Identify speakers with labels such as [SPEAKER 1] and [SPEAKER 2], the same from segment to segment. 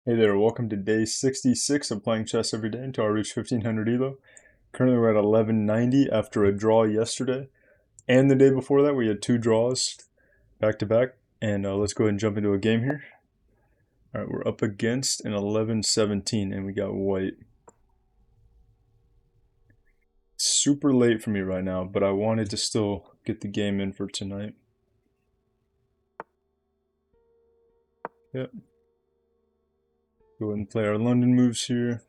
[SPEAKER 1] Hey there, welcome to day 66 of playing chess every day until I reach 1500 Elo. Currently we're at 1190 after a draw yesterday. And the day before that we had two draws back to back. And let's go ahead and jump into a game here. Alright, we're up against an 1117 and we got white. It's super late for me right now, but I wanted to still get the game in for tonight. Yep. Go ahead and play our London moves here.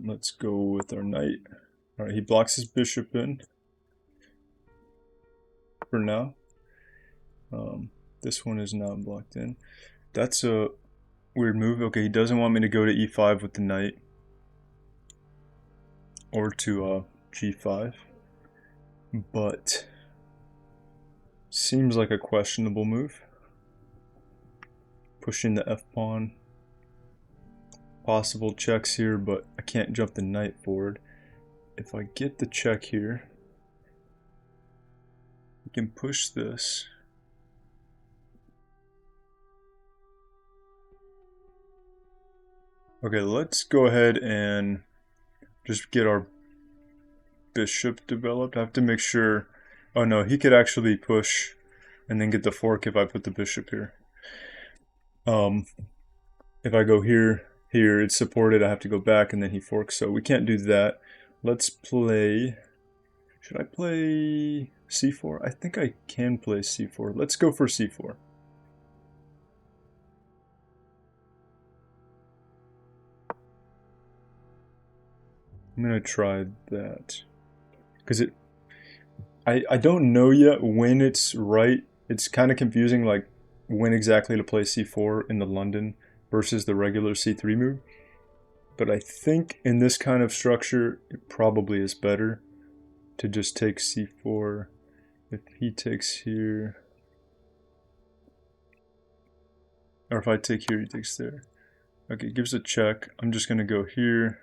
[SPEAKER 1] Let's go with our knight. Alright, he blocks his bishop in for now. This one is not blocked in. That's a weird move. Okay, he doesn't want me to go to e5 with the knight. Or to g5. But seems like a questionable move. Pushing the f-pawn. Possible checks here, but I can't jump the knight forward. If I get the check here, we can push this. Okay, let's go ahead and just get our bishop developed. I have to make sure. Oh no, he could actually push and then get the fork if I put the bishop here. If I go here, it's supported, I have to go back and then he forks, so we can't do that. Let's play, should I play c4? I think I can play c4. Let's go for c4. I'm gonna try that. Because I don't know yet when it's right. It's kind of confusing, like when exactly to play c4 in the London versus the regular c3 move. But I think in this kind of structure, it probably is better to just take c4. If he takes here, or if I take here, he takes there. Okay, gives a check. I'm just gonna go here.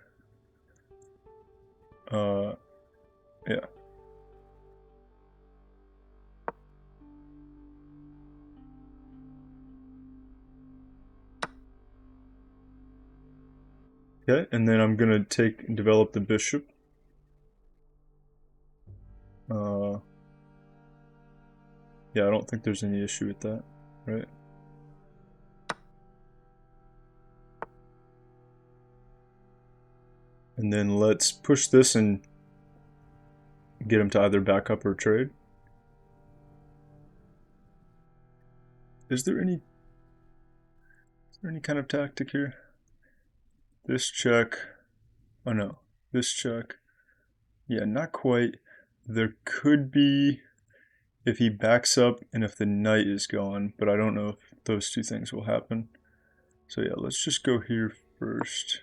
[SPEAKER 1] Yeah. Okay, and then I'm gonna develop the bishop. Yeah, I don't think there's any issue with that, right? And then let's push this and get him to either back up or trade. Is there any kind of tactic here? This check. Oh no, this check. Yeah, not quite. There could be if he backs up and if the knight is gone, but I don't know if those two things will happen. So yeah, let's just go here first.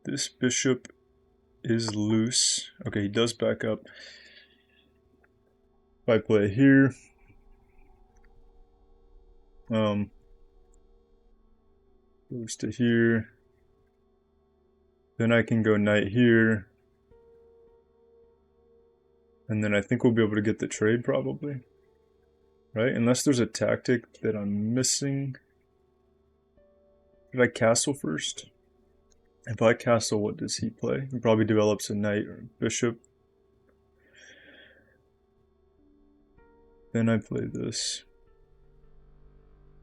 [SPEAKER 1] This bishop is loose. Okay, he does back up. If I play here, goes to here. Then I can go knight here. And then I think we'll be able to get the trade probably. Right? Unless there's a tactic that I'm missing. Did I castle first? If I castle, what does he play? He probably develops a knight or a bishop. Then I play this.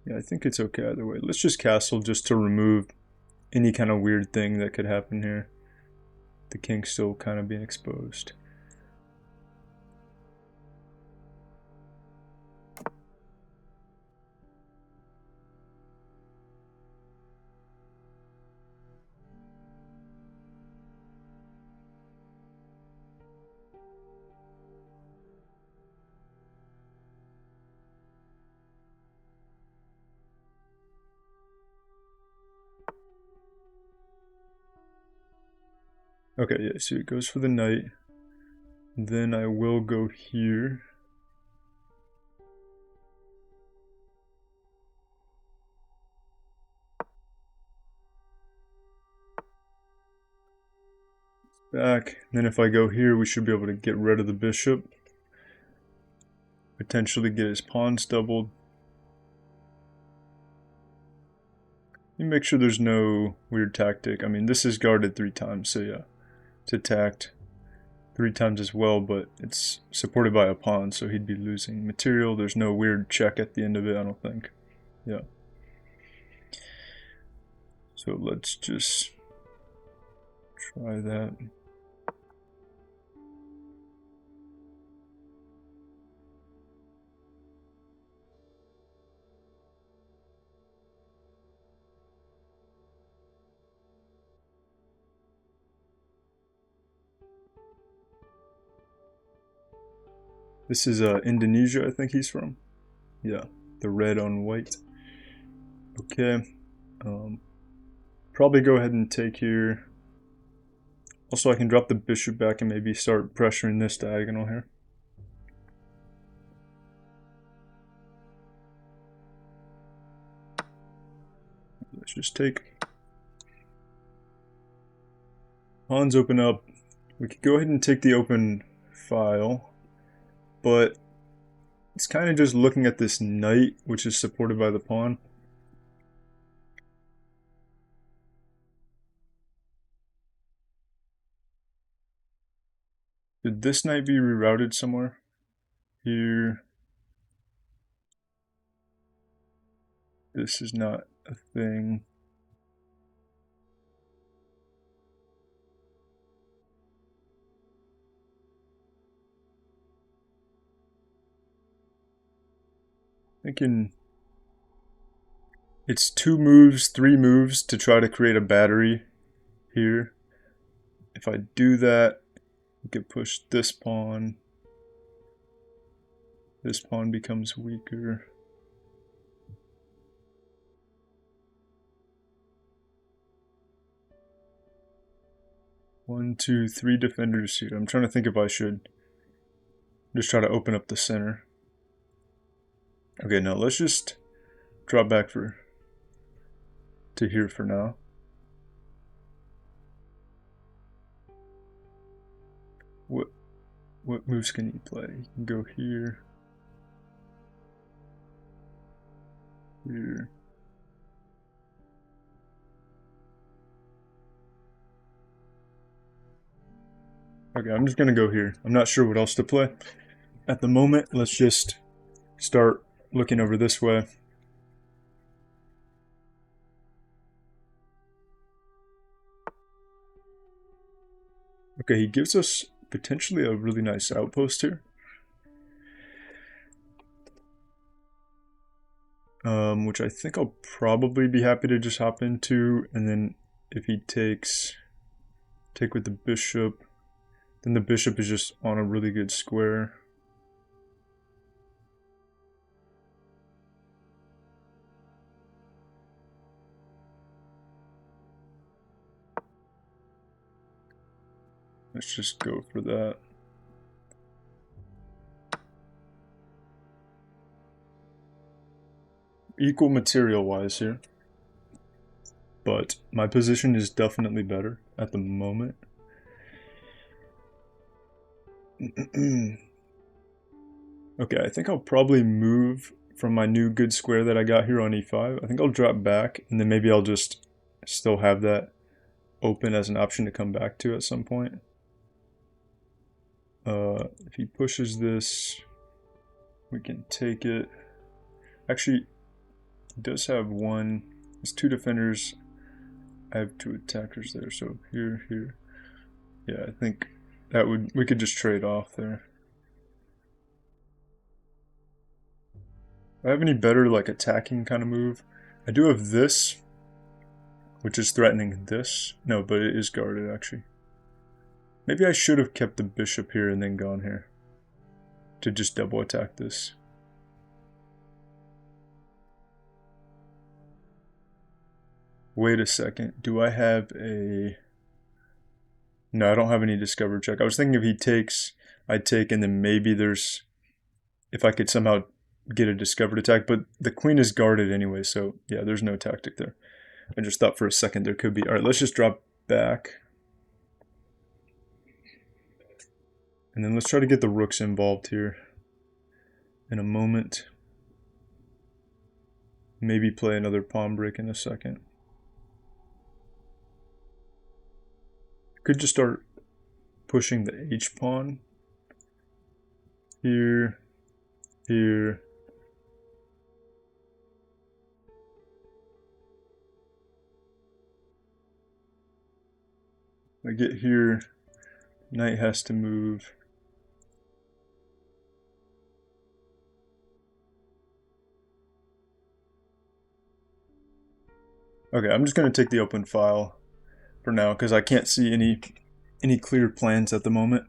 [SPEAKER 1] Yeah, I think it's okay either way. Let's just castle just to remove any kind of weird thing that could happen here. The king still kind of being exposed. Okay, yeah, so it goes for the knight. Then I will go here. back. And then if I go here, we should be able to get rid of the bishop. Potentially get his pawns doubled. You make sure there's no weird tactic. I mean, this is guarded 3 times, so yeah. It's attacked 3 times as well, but it's supported by a pawn, so he'd be losing material. There's no weird check at the end of it, I don't think. Yeah. So let's just try that. This is Indonesia, I think he's from. Yeah, the red on white. Okay. Probably go ahead and take here. Also, I can drop the bishop back and maybe start pressuring this diagonal here. Let's just take. Pawns open up. We could go ahead and take the open file, but it's kind of just looking at this knight, which is supported by the pawn. Did this knight be rerouted somewhere? Here. This is not a thing. Thinking it's 2 moves, 3 moves to try to create a battery here. If I do that, we could push this pawn. This pawn becomes weaker. One, two, 3 defenders here. I'm trying to think if I should just try to open up the center. Okay, no, let's just drop back to here for now. What moves can he play? He can go here. Here. Okay, I'm just gonna go here. I'm not sure what else to play. At the moment, let's just start looking over this way. Okay, he gives us potentially a really nice outpost here. Which I think I'll probably be happy to just hop into, and then if he take with the bishop, then the bishop is just on a really good square. Let's just go for that. Equal material-wise here. But my position is definitely better at the moment. Okay, I think I'll probably move from my new good square that I got here on e5. I think I'll drop back, and then maybe I'll just still have that open as an option to come back to at some point. If he pushes this, we can take it. Actually, he does have one. There's 2 defenders. I have 2 attackers there, so here, here. Yeah, I think that we could just trade off there. Do I have any better like attacking kind of move? I do have this, which is threatening this. No, but it is guarded actually. Maybe I should have kept the bishop here and then gone here to just double attack this. Wait a second. Do I have a... No, I don't have any discover check. I was thinking if he takes, I'd take, and then maybe there's... If I could somehow get a discovered attack, but the queen is guarded anyway, so yeah, there's no tactic there. I just thought for a second there could be. All right, let's just drop back. And then let's try to get the rooks involved here in a moment. Maybe play another pawn break in a second. Could just start pushing the H pawn. Here, here. I get here, knight has to move. Okay, I'm just going to take the open file for now because I can't see any clear plans at the moment.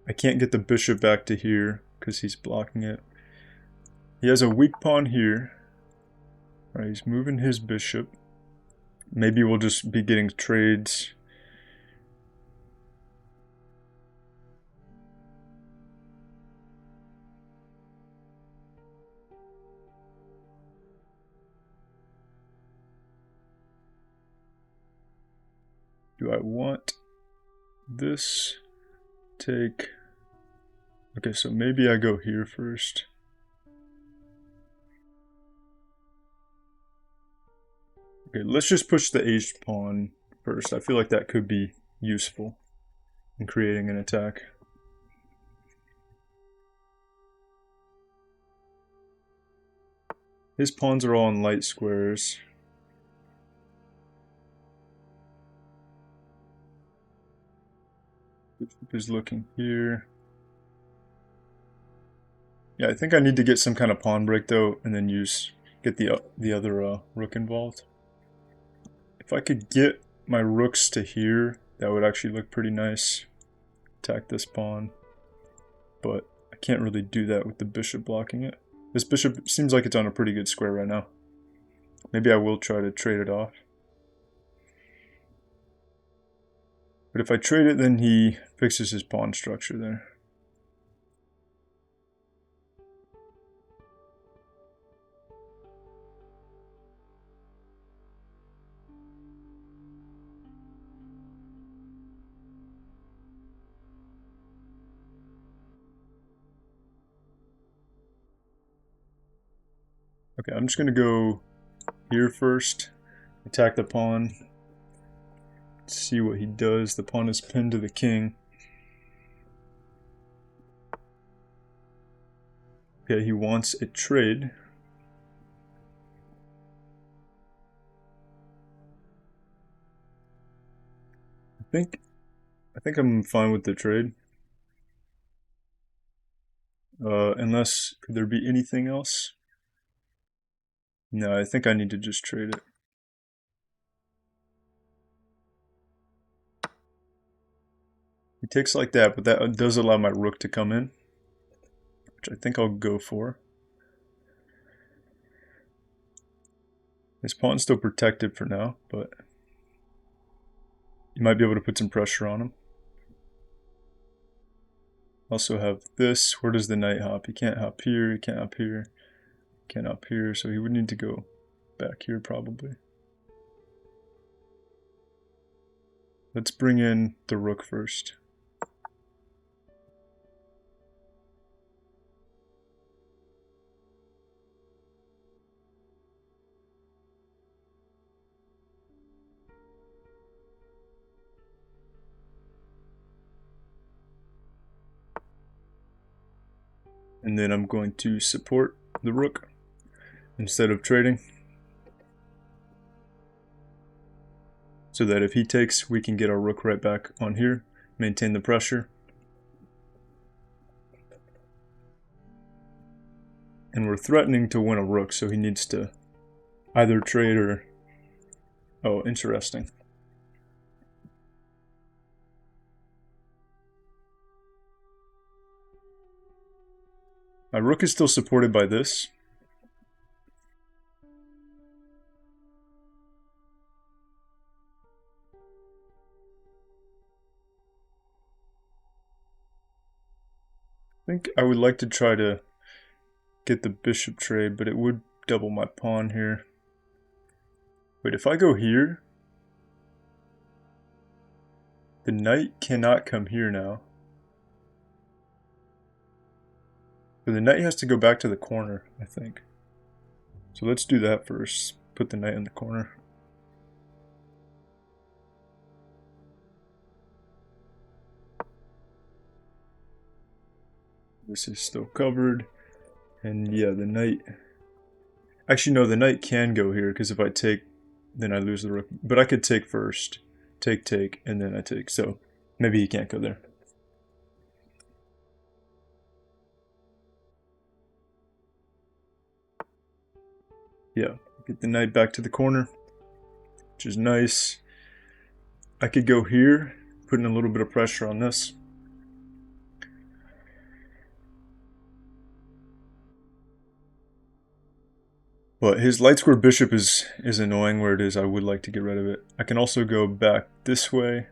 [SPEAKER 1] I can't get the bishop back to here because he's blocking it. He has a weak pawn here. All right, he's moving his bishop. Maybe we'll just be getting trades. Do I want this? Take. Okay, so maybe I go here first. Okay, let's just push the H pawn first. I feel like that could be useful in creating an attack. His pawns are all in light squares. Bishop is looking here. Yeah, I think I need to get some kind of pawn break though, and then get the other rook involved. If I could get my rooks to here, that would actually look pretty nice. Attack this pawn, but I can't really do that with the bishop blocking it. This bishop seems like it's on a pretty good square right now. Maybe I will try to trade it off. But if I trade it, then he fixes his pawn structure there. Okay, I'm just going to go here first, attack the pawn, see what he does. The pawn is pinned to the king. Okay, he wants a trade. I think I'm fine with the trade. Unless, could there be anything else? No, I think I need to just trade it. He takes like that, but that does allow my rook to come in, which I think I'll go for. His pawn's still protected for now, but you might be able to put some pressure on him. Also have this. Where does the knight hop? He can't hop here, he can't hop here, can't hop here, so he would need to go back here probably. Let's bring in the rook first. And then I'm going to support the rook instead of trading, so that if he takes, we can get our rook right back on here, maintain the pressure. And we're threatening to win a rook, so he needs to either trade or... Oh, interesting. My rook is still supported by this. I think I would like to try to get the bishop trade, but it would double my pawn here. Wait, if I go here, the knight cannot come here now. But the knight has to go back to the corner, I think. So let's do that first. Put the knight in the corner. This is still covered. And yeah, the knight... Actually, no, the knight can go here, because if I take, then I lose the rook. But I could take first. Take, and then I take. So maybe he can't go there. Yeah, get the knight back to the corner, which is nice. I could go here, putting a little bit of pressure on this. But his light square bishop is annoying where it is. I would like to get rid of it. I can also go back this way,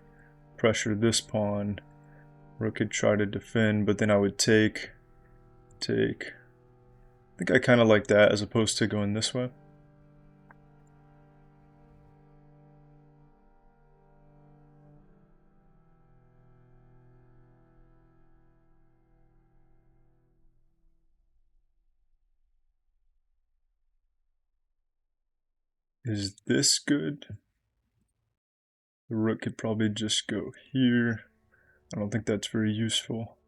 [SPEAKER 1] pressure this pawn. Rook could try to defend, but then I would take. I think I kind of like that as opposed to going this way. Is this good? The rook could probably just go here. I don't think that's very useful.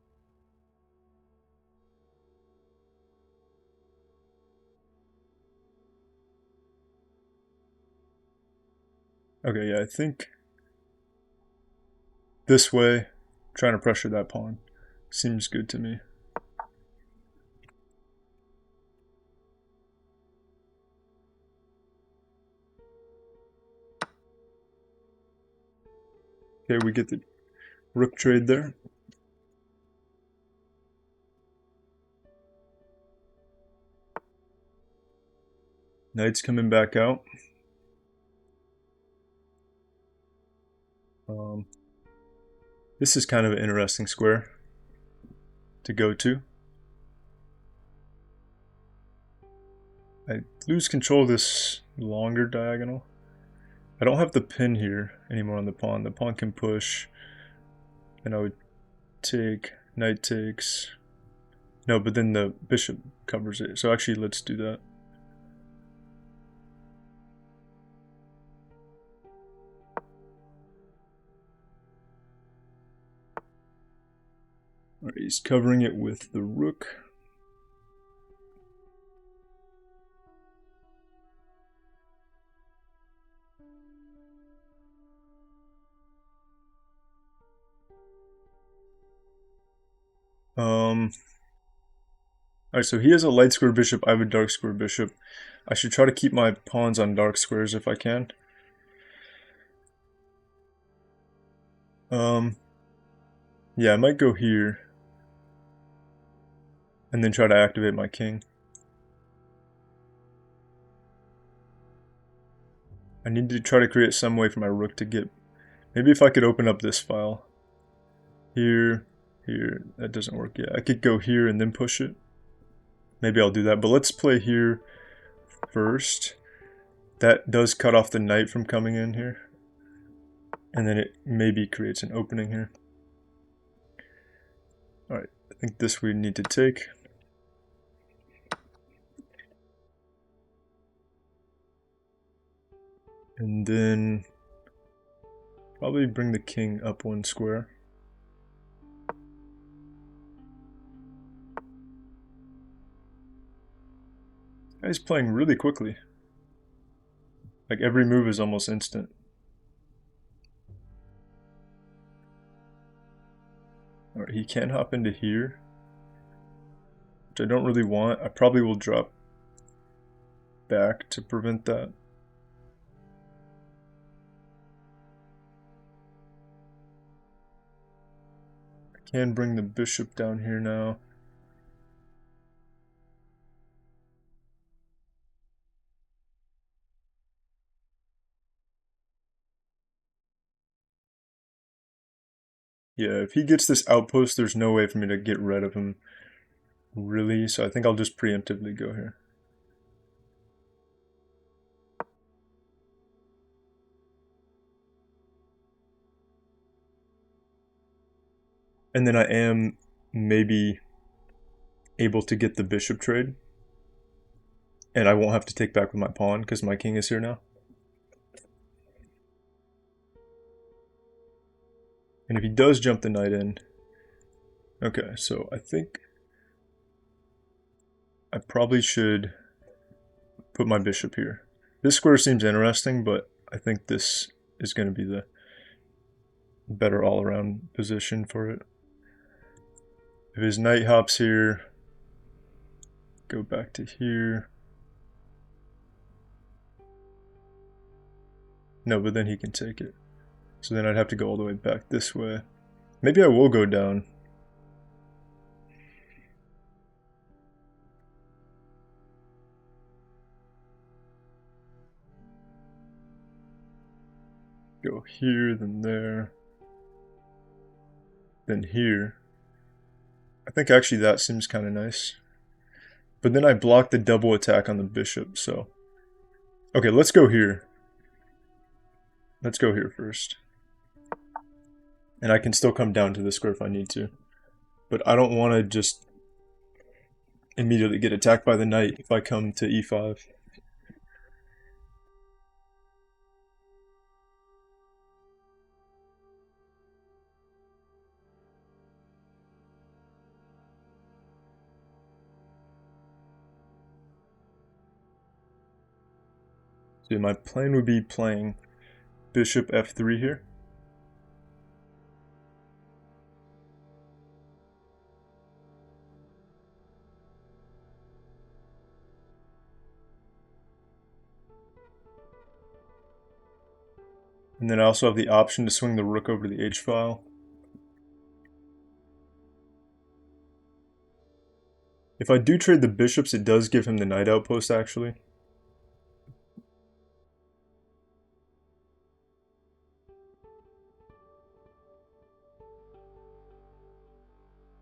[SPEAKER 1] Okay, yeah, I think this way, trying to pressure that pawn, seems good to me. Okay, we get the rook trade there. Knight's coming back out. This is kind of an interesting square to go to. I lose control of this longer diagonal. I don't have the pin here anymore on the pawn. The pawn can push. And I would take, knight takes. No, but then the bishop covers it. So actually, let's do that. All right, he's covering it with the rook. Alright, so he has a light square bishop, I have a dark square bishop. I should try to keep my pawns on dark squares if I can. Yeah, I might go here. And then try to activate my king. I need to try to create some way for my rook to get... Maybe if I could open up this file. Here, that doesn't work yet. I could go here and then push it. Maybe I'll do that, but let's play here first. That does cut off the knight from coming in here. And then it maybe creates an opening here. Alright, I think this we need to take. And then probably bring the king up one square. Guy's playing really quickly. Like every move is almost instant. Alright, he can hop into here, which I don't really want. I probably will drop back to prevent that. I can bring the bishop down here now. Yeah, if he gets this outpost, there's no way for me to get rid of him, really, so I think I'll just preemptively go here. And then I am maybe able to get the bishop trade. And I won't have to take back with my pawn because my king is here now. And if he does jump the knight in... Okay, so I think I probably should put my bishop here. This square seems interesting, but I think this is going to be the better all-around position for it. If his knight hops here, go back to here. No, but then he can take it. So then I'd have to go all the way back this way. Maybe I will go down. Go here, then there. Then here. I think actually that seems kind of nice. But then I block the double attack on the bishop, so... Okay, let's go here. Let's go here first. And I can still come down to the square if I need to. But I don't want to just immediately get attacked by the knight if I come to e5. So my plan would be playing bishop f3 here. And then I also have the option to swing the rook over to the h-file. If I do trade the bishops, it does give him the knight outpost, actually.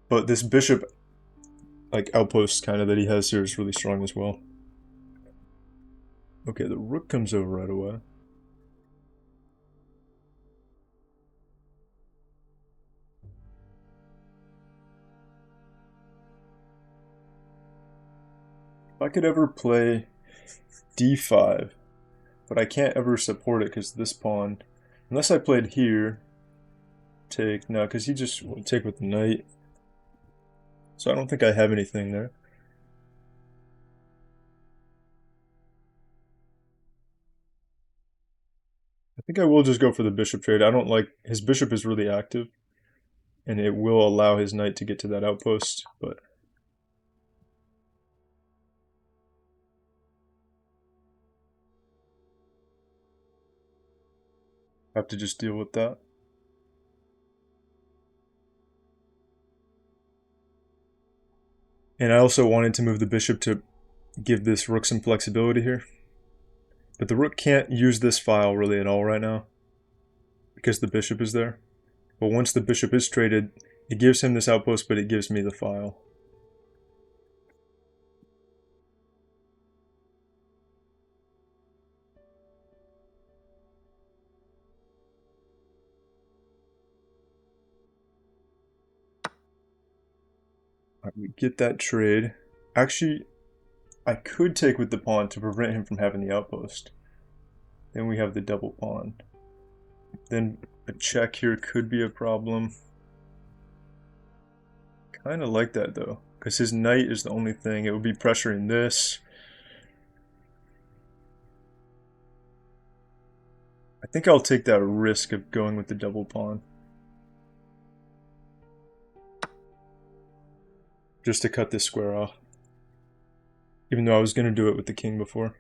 [SPEAKER 1] But this bishop outpost kind of that he has here is really strong as well. Okay, the rook comes over right away. If I could ever play d5, but I can't ever support it because this pawn, unless I played here, take, no, because he just will take with the knight. So I don't think I have anything there. I think I will just go for the bishop trade. I don't like, his bishop is really active, and it will allow his knight to get to that outpost, but I have to just deal with that. And I also wanted to move the bishop to give this rook some flexibility here. But the rook can't use this file really at all right now because the bishop is there. But once the bishop is traded, it gives him this outpost, but it gives me the file. Right, we get that trade. Actually, I could take with the pawn to prevent him from having the outpost. Then we have the double pawn. Then a check here could be a problem. Kind of like that though, because his knight is the only thing. It would be pressuring this. I think I'll take that risk of going with the double pawn. Just to cut this square off. Even though I was going to do it with the king before.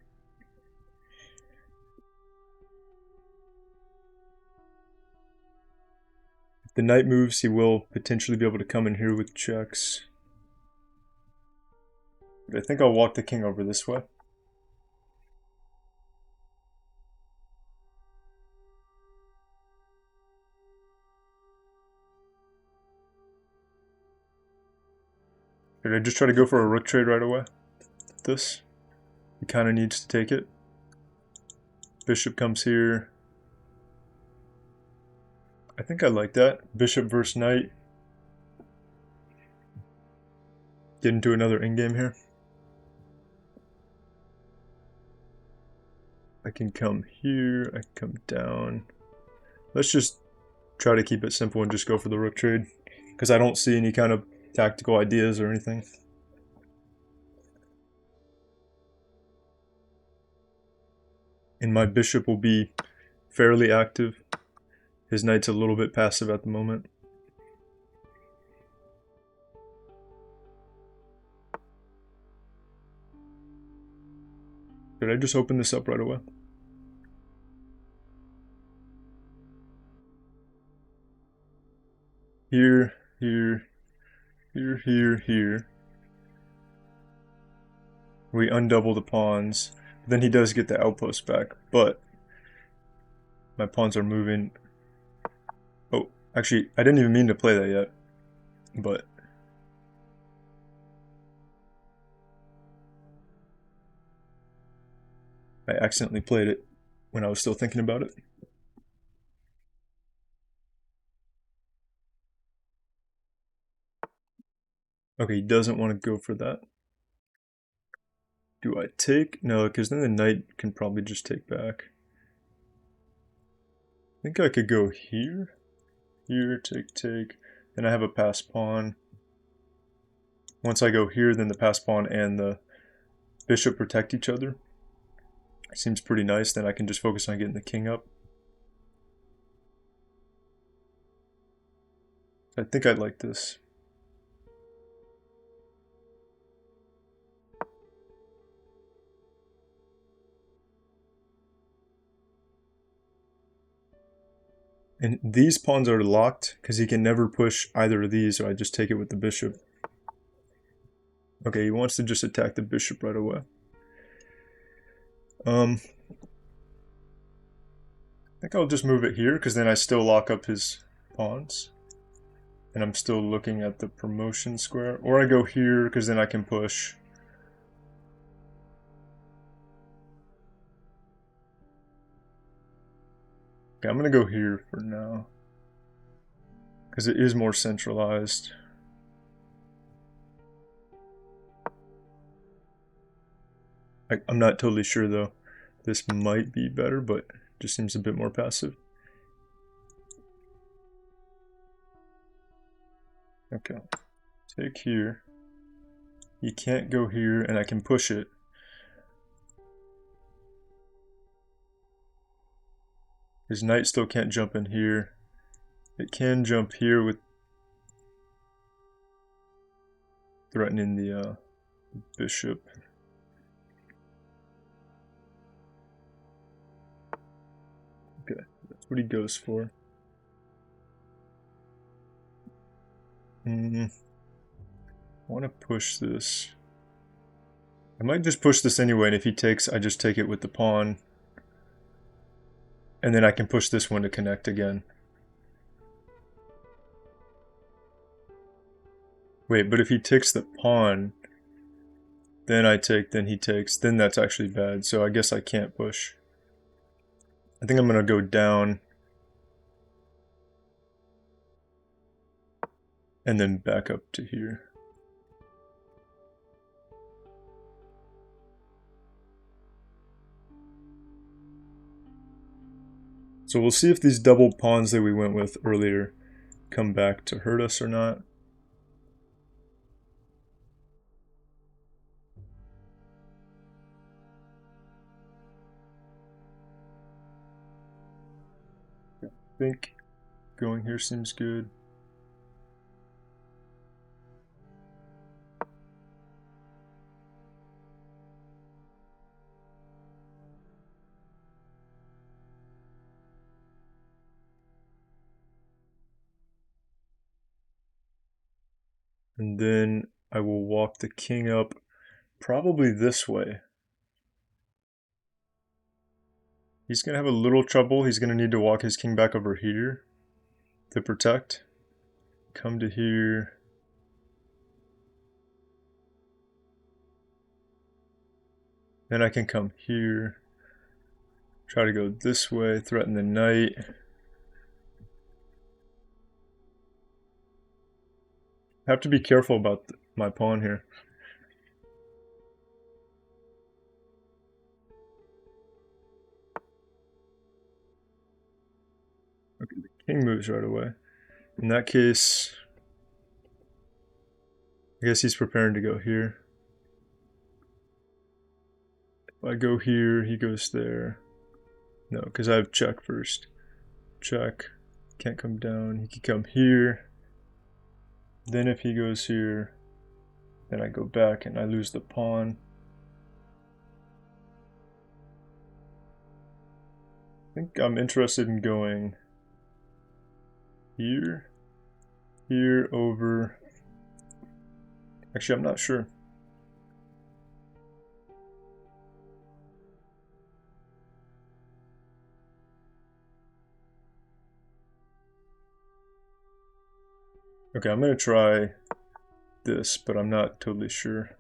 [SPEAKER 1] If the knight moves, he will potentially be able to come in here with checks. But I think I'll walk the king over this way. Did I just try to go for a rook trade right away? This. He kind of needs to take it. Bishop comes here. I think I like that. Bishop versus knight. get into another endgame here. I can come here, I can come down. Let's just try to keep it simple and just go for the rook trade, because I don't see any kind of tactical ideas or anything. And my bishop will be fairly active. His knight's a little bit passive at the moment. Did I just open this up right away? Here, here, here. We undouble the pawns. Then he does get the outpost back, but my pawns are moving. Oh, actually, I didn't even mean to play that yet, but I accidentally played it when I was still thinking about it. Okay, he doesn't want to go for that. Do I take? No, because then the knight can probably just take back. I think I could go here. Here, take. Then I have a pass pawn. Once I go here, then the pass pawn and the bishop protect each other. Seems pretty nice. Then I can just focus on getting the king up. I think I'd like this. And these pawns are locked because he can never push either of these, so I just take it with the bishop. Okay, he wants to just attack the bishop right away. I think I'll just move it here because then I still lock up his pawns. And I'm still looking at the promotion square. Or I go here because then I can push. Okay, I'm going to go here for now. Because it is more centralized. I'm not totally sure though. This might be better, but it just seems a bit more passive. Okay, take here. He can't go here, and I can push it. His knight still can't jump in here. It can jump here with threatening the bishop. Okay, that's what he goes for. I want to push this. I might just push this anyway, and if he takes, I just take it with the pawn. And then I can push this one to connect again. Wait, but if he takes the pawn, then I take, then he takes, then that's actually bad. So I guess I can't push. I think I'm going to go down. And then back up to here. So we'll see if these double pawns that we went with earlier come back to hurt us or not. I think going here seems good. And then I will walk the king up probably this way. He's going to have a little trouble. He's going to need to walk his king back over here to protect. Come to here. Then I can come here. Try to go this way, threaten the knight. Have to be careful about my pawn here. Okay, the king moves right away. In that case, I guess he's preparing to go here. If I go here, he goes there. No, because I have check first. Check. Can't come down. He can come here. Then if he goes here, then I go back and I lose the pawn. I think I'm interested in going here, here, over. Actually, I'm not sure. Okay, I'm going to try this, but I'm not totally sure.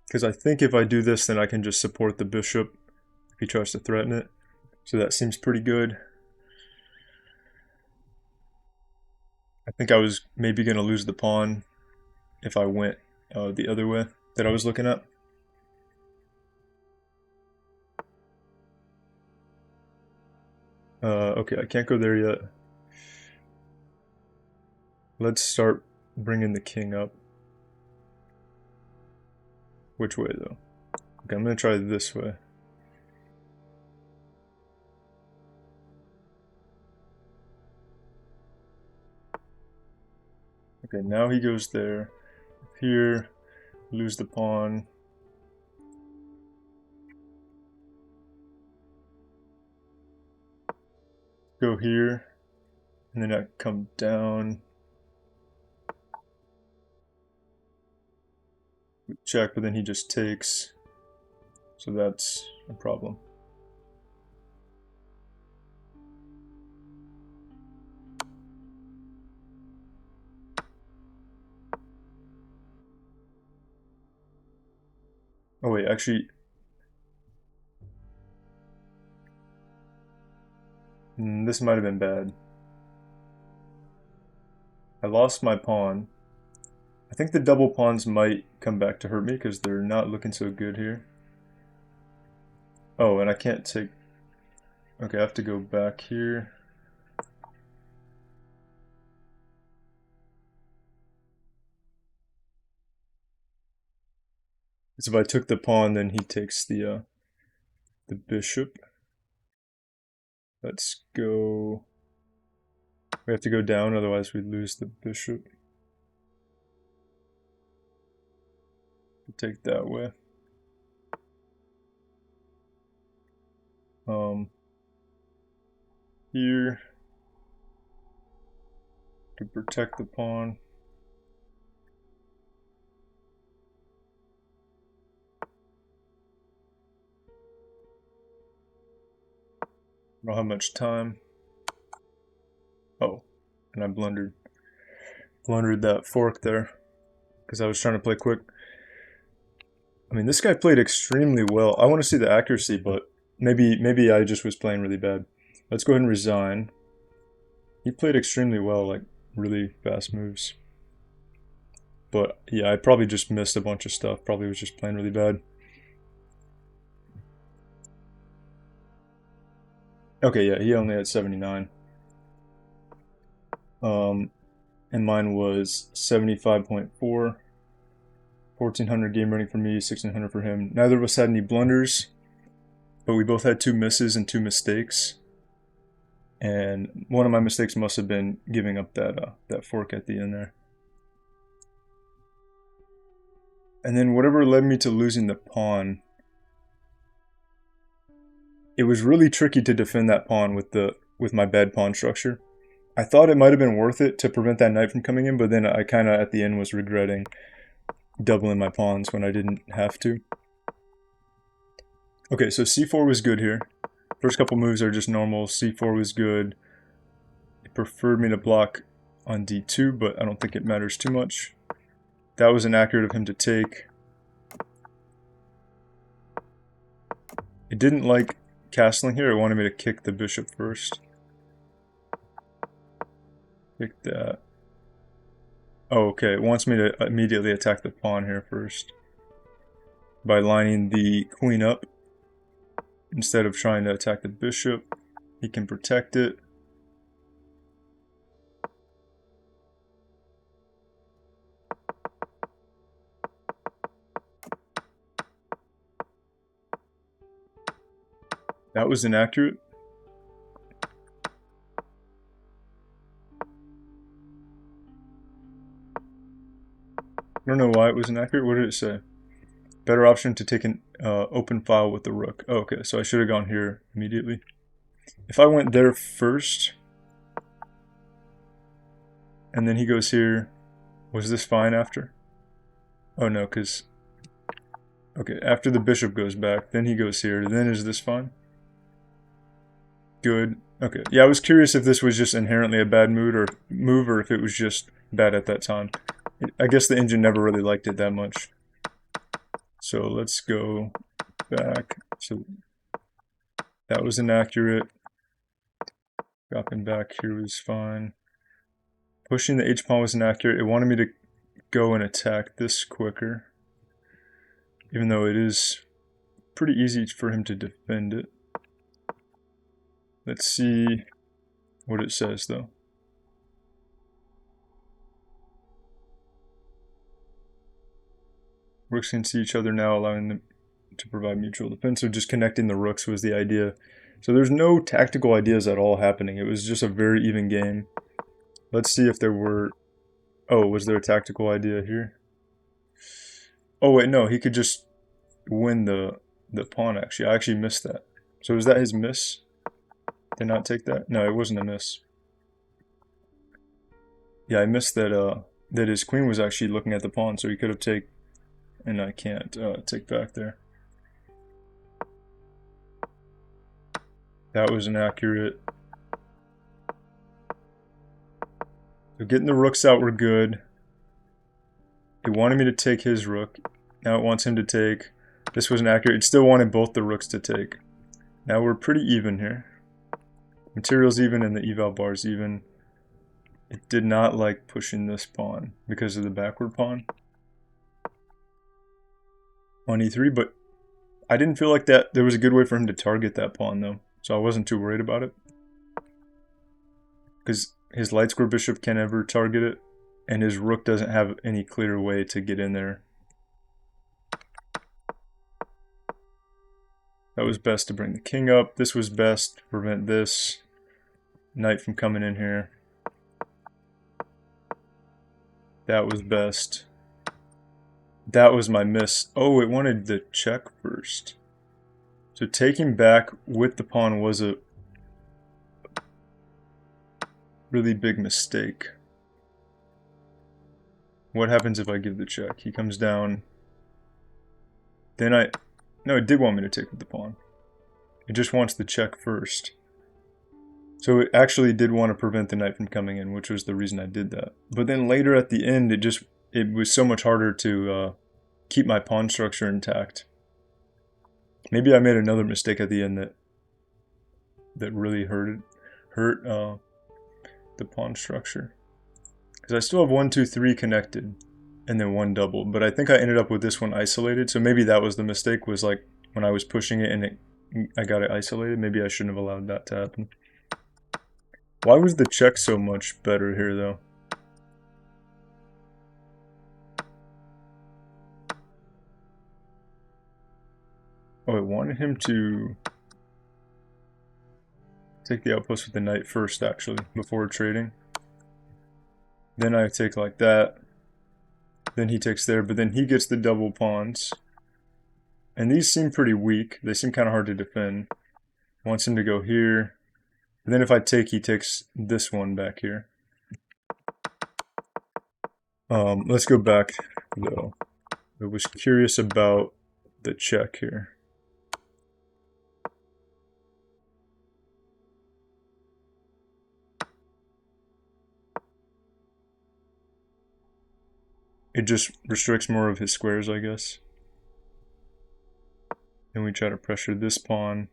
[SPEAKER 1] Because I think if I do this, then I can just support the bishop if he tries to threaten it. So that seems pretty good. I think I was maybe going to lose the pawn if I went the other way that I was looking at. Okay, I can't go there yet. Let's start bringing the king up. Which way, though? Okay, I'm going to try this way. Okay, now he goes there. Here, lose the pawn. Go here, and then I come down. Check, but then he just takes. So that's a problem. Oh wait, actually, this might have been bad. I lost my pawn. I think the double pawns might come back to hurt me because they're not looking so good here. Oh, and I can't take... Okay, I have to go back here. So if I took the pawn, then he takes the bishop. Let's go... We have to go down, otherwise we'd lose the bishop. Take that way. Here to protect the pawn. I don't have much time. Oh, and I blundered that fork there because I was trying to play quick. I mean, this guy played extremely well. I want to see the accuracy, but maybe I just was playing really bad. Let's go ahead and resign. He played extremely well, like really fast moves. But yeah, I probably just missed a bunch of stuff. Probably was just playing really bad. Okay, yeah, he only had 79. And mine was 75.4. 1400 game rating for me, 1600 for him. Neither of us had any blunders, but we both had 2 misses and 2 mistakes. And one of my mistakes must have been giving up that fork at the end there. And then whatever led me to losing the pawn, it was really tricky to defend that pawn with my bad pawn structure. I thought it might have been worth it to prevent that knight from coming in, but then I kind of at the end was regretting doubling my pawns when I didn't have to. Okay, so c4 was good here. First couple moves are just normal. c4 was good. It preferred me to block on d2, but I don't think it matters too much. That was inaccurate of him to take. It didn't like castling here. It wanted me to kick the bishop first. Kick that. Oh, okay. It wants me to immediately attack the pawn here first by lining the queen up instead of trying to attack the bishop. He can protect it. That was inaccurate. I don't know why it was inaccurate. What did it say? Better option to take an open file with the rook. Oh, okay, so I should have gone here immediately. If I went there first, and then he goes here, was this fine after? Oh no, because... Okay, after the bishop goes back, then he goes here, then is this fine? Good. Okay, yeah, I was curious if this was just inherently a bad move or if it was just bad at that time. I guess the engine never really liked it that much. So let's go back. So that was inaccurate. Dropping back here was fine. Pushing the h-pawn was inaccurate. It wanted me to go and attack this quicker, even though it is pretty easy for him to defend it. Let's see what it says, though. Rooks can see each other now, allowing them to provide mutual defense. So just connecting the rooks was the idea. So there's no tactical ideas at all happening. It was just a very even game. Let's see if there were... Oh, was there a tactical idea here? Oh, wait, no. He could just win the pawn, actually. I actually missed that. So was that his miss? Did not take that? No, it wasn't a miss. Yeah, I missed that that his queen was actually looking at the pawn, so he could have taken... And I can't take back there. That was inaccurate. So getting the rooks out were good. It wanted me to take his rook. Now it wants him to take. This was inaccurate. It still wanted both the rooks to take. Now we're pretty even here. Material's even and the eval bar's even. It did not like pushing this pawn because of the backward pawn on e3, but I didn't feel like that there was a good way for him to target that pawn though, so I wasn't too worried about it. Because his light square bishop can't ever target it, and his rook doesn't have any clear way to get in there. That was best to bring the king up. This was best to prevent this knight from coming in here. That was best. That was my miss. Oh, it wanted the check first. So taking back with the pawn was a really big mistake. What happens if I give the check? He comes down. Then no, it did want me to take with the pawn. It just wants the check first. So it actually did want to prevent the knight from coming in, which was the reason I did that. But then later at the end, it was so much harder to keep my pawn structure intact. Maybe I made another mistake at the end that really hurt the pawn structure. Because I still have 1, 2, 3 connected, and then 1 double. But I think I ended up with this one isolated. So maybe that was the mistake, was like when I was pushing it and I got it isolated. Maybe I shouldn't have allowed that to happen. Why was the check so much better here, though? Oh, I wanted him to take the outpost with the knight first, actually, before trading. Then I take like that. Then he takes there, but then he gets the double pawns. And these seem pretty weak. They seem kind of hard to defend. Wants him to go here. And then if I take, he takes this one back here. Let's go back, though. I was curious about the check here. It just restricts more of his squares, I guess. And we try to pressure this pawn.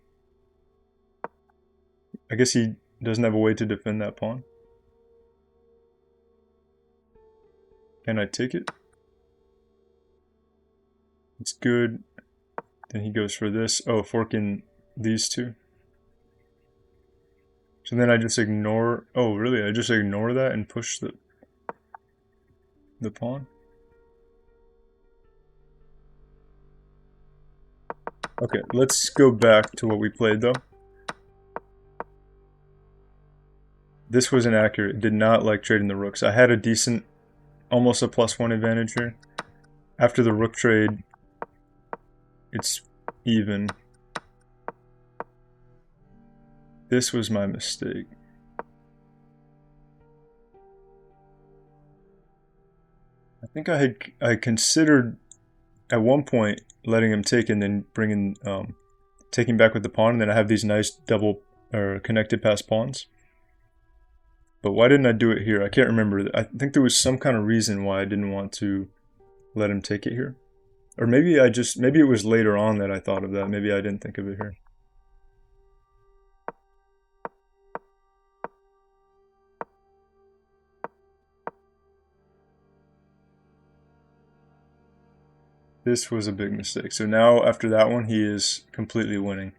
[SPEAKER 1] I guess he doesn't have a way to defend that pawn. Can I take it? It's good. Then he goes for this. Oh, forking these two. So then I just ignore... Oh, really? I just ignore that and push the pawn? Okay, let's go back to what we played, though. This was inaccurate. Did not like trading the rooks. I had a decent, almost a +1 advantage here. After the rook trade, it's even. This was my mistake. I think I considered at one point letting him take and then bringing taking back with the pawn, and then I have these nice double or connected pass pawns. But why didn't I do it here? I can't remember. I think there was some kind of reason why I didn't want to let him take it here. Or maybe maybe it was later on that I thought of that. Maybe I didn't think of it here. This was a big mistake. So now after that one, he is completely winning.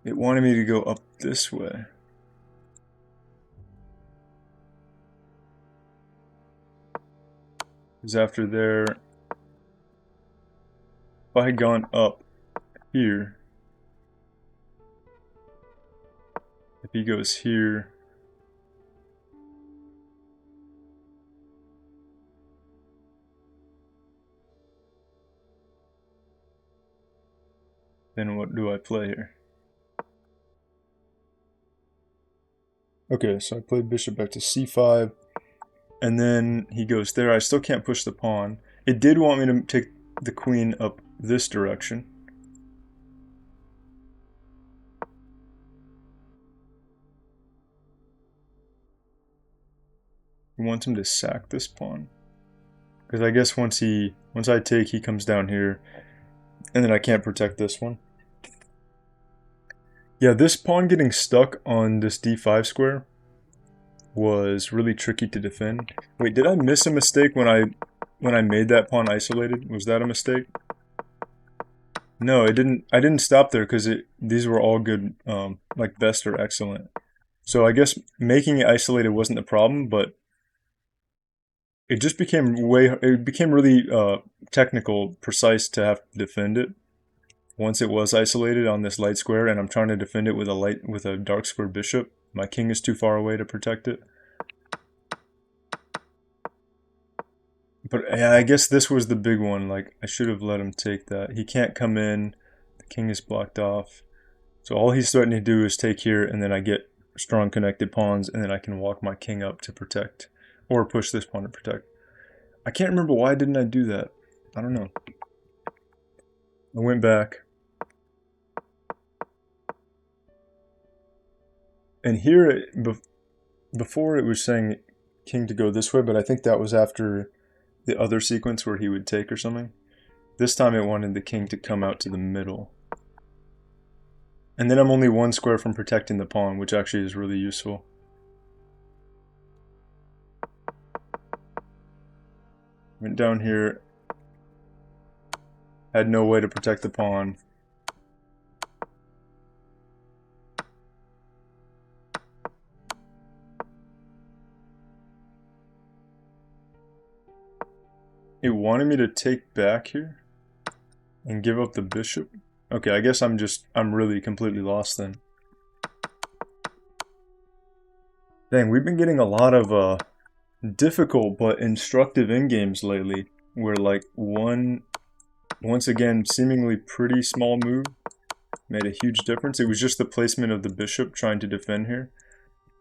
[SPEAKER 1] It wanted me to go up this way. Because after there, if I had gone up here, if he goes here, then what do I play here? Okay, so I played bishop back to c5, and then he goes there. I still can't push the pawn. It did want me to take the queen up this direction. He wants him to sack this pawn. Because I guess once I take, he comes down here, and then I can't protect this one. Yeah, this pawn getting stuck on this d5 square was really tricky to defend. Wait, did I miss a mistake when I made that pawn isolated? Was that a mistake? No, it didn't. I didn't stop there because these were all good, like best or excellent. So I guess making it isolated wasn't the problem, but it just became really technical, precise to have to defend it. Once it was isolated on this light square, and I'm trying to defend it with a dark square bishop. My king is too far away to protect it. But yeah, I guess this was the big one. Like, I should have let him take that. He can't come in. The king is blocked off. So all he's starting to do is take here, and then I get strong connected pawns, and then I can walk my king up to protect. Or push this pawn to protect. I can't remember why didn't I do that. I don't know. I went back. And here, before it was saying king to go this way, but I think that was after the other sequence where he would take or something. This time it wanted the king to come out to the middle. And then I'm only one square from protecting the pawn, which actually is really useful. Went down here. Had no way to protect the pawn. It wanted me to take back here and give up the bishop. Okay, I guess I'm really completely lost then. Dang, we've been getting a lot of difficult but instructive in-games lately, where like once again, seemingly pretty small move made a huge difference. It was just the placement of the bishop trying to defend here,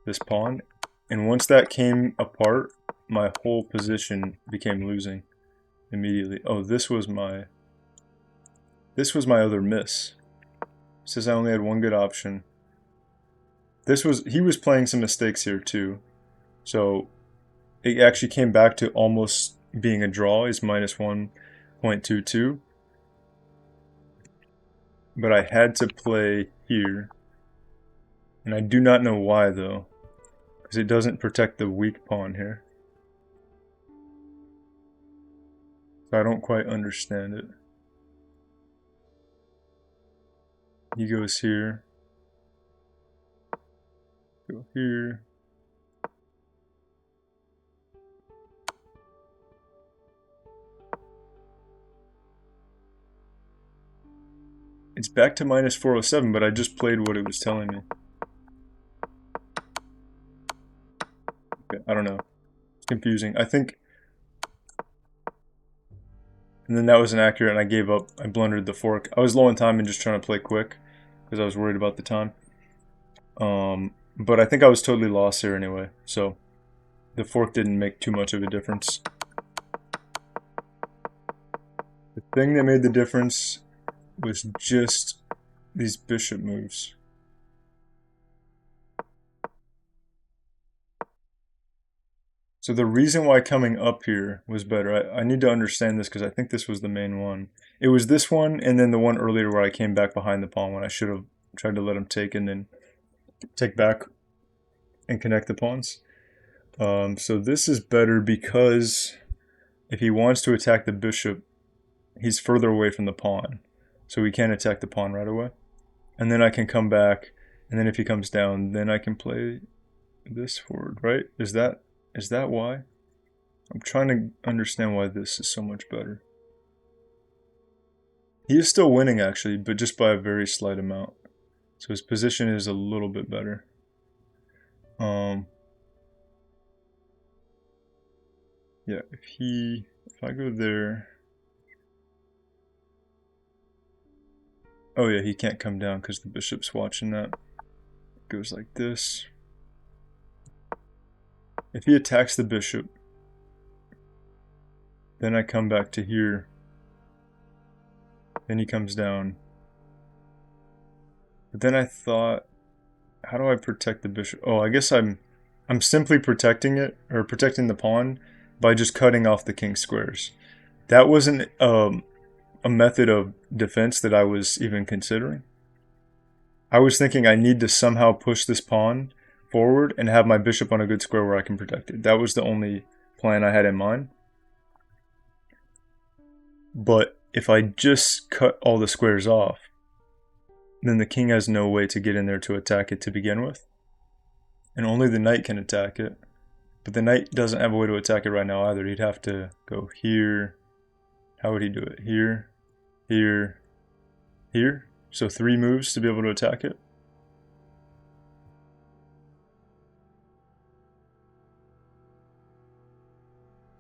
[SPEAKER 1] this pawn. And once that came apart, my whole position became losing immediately. Oh, this was my other miss. It says I only had one good option. He was playing some mistakes here too. So it actually came back to almost being a draw. Is minus 1.22. But I had to play here. And I do not know why though. Because it doesn't protect the weak pawn here. I don't quite understand it. He goes here. Go here. It's back to minus 407, but I just played what it was telling me. Okay, I don't know. It's confusing. I think... And then that was inaccurate and I gave up. I blundered the fork. I was low on time and just trying to play quick because I was worried about the time. But I think I was totally lost here anyway. So the fork didn't make too much of a difference. The thing that made the difference was just these bishop moves. So the reason why coming up here was better, I need to understand this because I think this was the main one. It was this one and then the one earlier where I came back behind the pawn when I should have tried to let him take and then take back and connect the pawns. So this is better because if he wants to attack the bishop, he's further away from the pawn. So he can't attack the pawn right away. And then I can come back, and then if he comes down, then I can play this forward, right? Is that why? I'm trying to understand why this is so much better. He is still winning actually, but just by a very slight amount. So his position is a little bit better. Yeah, if I go there. Oh yeah, he can't come down because the bishop's watching that. It goes like this. If he attacks the bishop, then I come back to here. Then he comes down. But then I thought, how do I protect the bishop? Oh, I guess I'm simply protecting it, or protecting the pawn, by just cutting off the king squares. That wasn't a method of defense that I was even considering. I was thinking I need to somehow push this pawn forward and have my bishop on a good square where I can protect it. That was the only plan I had in mind. But if I just cut all the squares off, then the king has no way to get in there to attack it to begin with. And only the knight can attack it. But the knight doesn't have a way to attack it right now either. He'd have to go here. How would he do it? Here, here, here. So 3 moves to be able to attack it.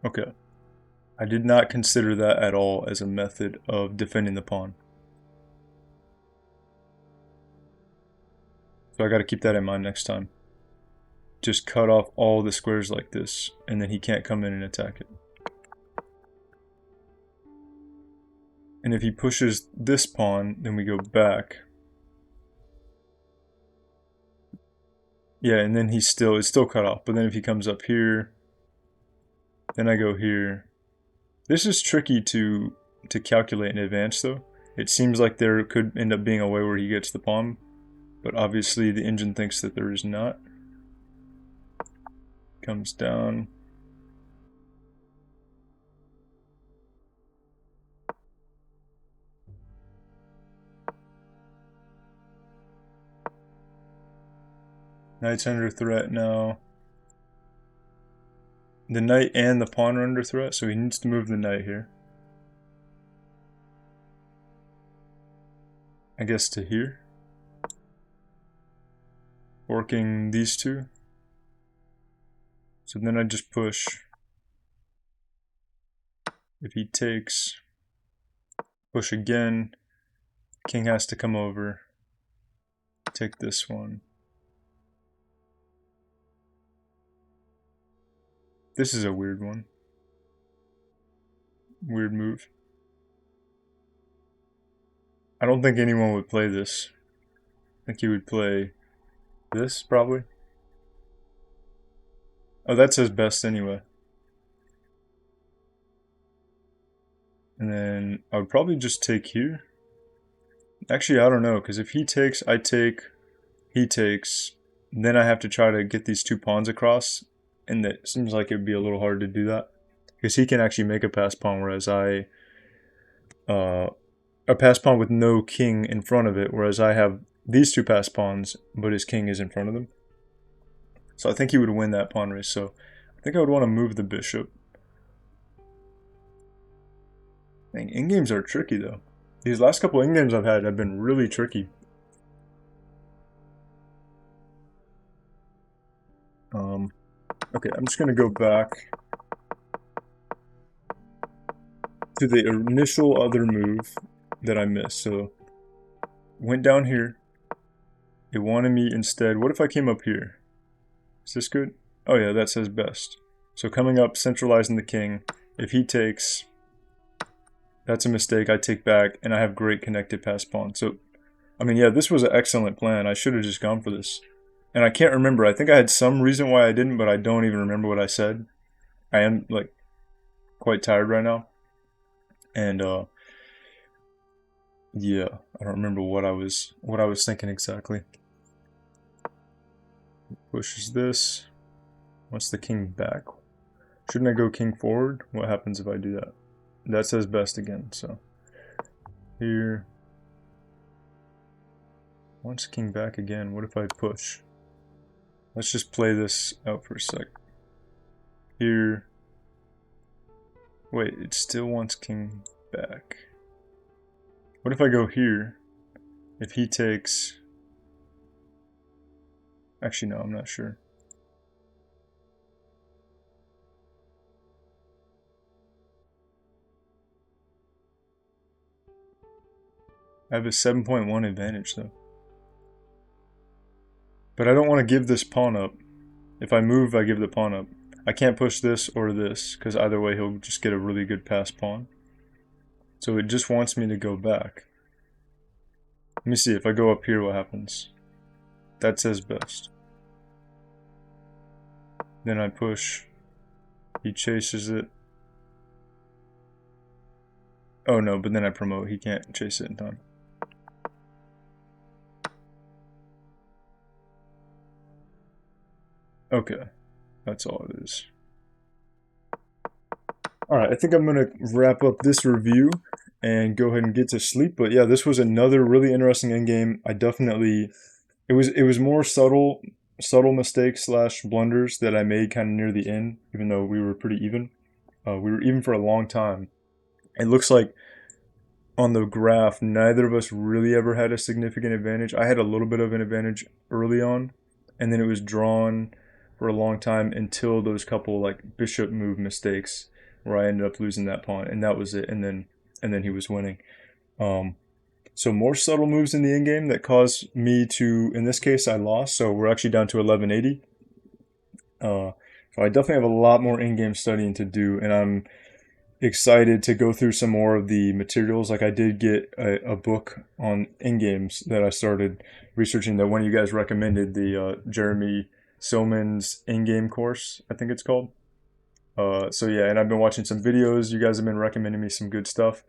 [SPEAKER 1] Okay. I did not consider that at all as a method of defending the pawn. So I got to keep that in mind next time. Just cut off all the squares like this, and then he can't come in and attack it. And if he pushes this pawn, then we go back. Yeah, and then it's still cut off. But then if he comes up here, then I go here. This is tricky to calculate in advance, though. It seems like there could end up being a way where he gets the pawn, but obviously the engine thinks that there is not. Comes down. Knight's under threat now. The knight and the pawn are under threat, so he needs to move the knight here. I guess to here. Working these two. So then I just push. If he takes, push again, king has to come over. Take this one. This is a weird one. Weird move. I don't think anyone would play this. I think he would play this, probably. Oh, that's his best anyway. And then I would probably just take here. Actually, I don't know, because if he takes, I take, he takes, then I have to try to get these 2 pawns across, and that seems like it would be a little hard to do that. because he can actually make a pass pawn, whereas a pass pawn with no king in front of it, whereas I have these two pass pawns, but his king is in front of them. So I think he would win that pawn race. So I think I would want to move the bishop. Dang, in-games are tricky though. These last couple in-games I've had have been really tricky. Okay, I'm just gonna go back to the initial other move that I missed. So went down here. It wanted me instead. What if I came up here? Is this good? Oh yeah, that says best. So coming up, centralizing the king. If he takes, that's a mistake. I take back, and I have great connected pass pawn. So, I mean, yeah, this was an excellent plan. I should have just gone for this. And I can't remember. I think I had some reason why I didn't, but I don't even remember what I said. I am, like, quite tired right now. And, yeah, I don't remember what I was thinking exactly. Pushes this. Wants the king back. Shouldn't I go king forward? What happens if I do that? That says best again, so. Here. Wants king back again. What if I push? Let's just play this out for a sec. Here. Wait, it still wants king back. What if I go here? If he takes... Actually, no, I'm not sure. I have a 7.1 advantage, though. But I don't want to give this pawn up. If I move, I give the pawn up. I can't push this or this, because either way he'll just get a really good pass pawn. So it just wants me to go back. Let me see, if I go up here, what happens? That says best. Then I push. He chases it. Oh no, but then I promote. He can't chase it in time. Okay, that's all it is. Alright, I think I'm going to wrap up this review and go ahead and get to sleep. But yeah, this was another really interesting endgame. I definitely... It was more subtle mistakes slash blunders that I made kind of near the end, even though we were pretty even. We were even for a long time. It looks like on the graph, neither of us really ever had a significant advantage. I had a little bit of an advantage early on, and then it was drawn for a long time until those couple like bishop move mistakes where I ended up losing that pawn, and that was it. And then he was winning. So more subtle moves in the end game that caused me to, in this case, I lost. So we're actually down to 1180. So I definitely have a lot more in-game studying to do, and I'm excited to go through some more of the materials. Like I did get a book on in-games that I started researching that one of you guys recommended, the Jeremy Soman's in-game course, I think it's called. So yeah, and I've been watching some videos. You guys have been recommending me some good stuff.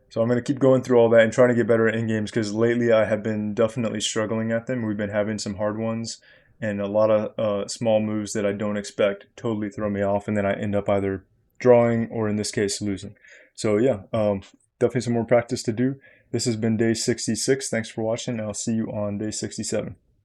[SPEAKER 1] So I'm going to keep going through all that and trying to get better at in-games, because lately I have been definitely struggling at them. We've been having some hard ones, and a lot of small moves that I don't expect totally throw me off, and then I end up either drawing or, in this case, losing. So yeah, definitely some more practice to do. This has been day 66. Thanks for watching, and I'll see you on day 67.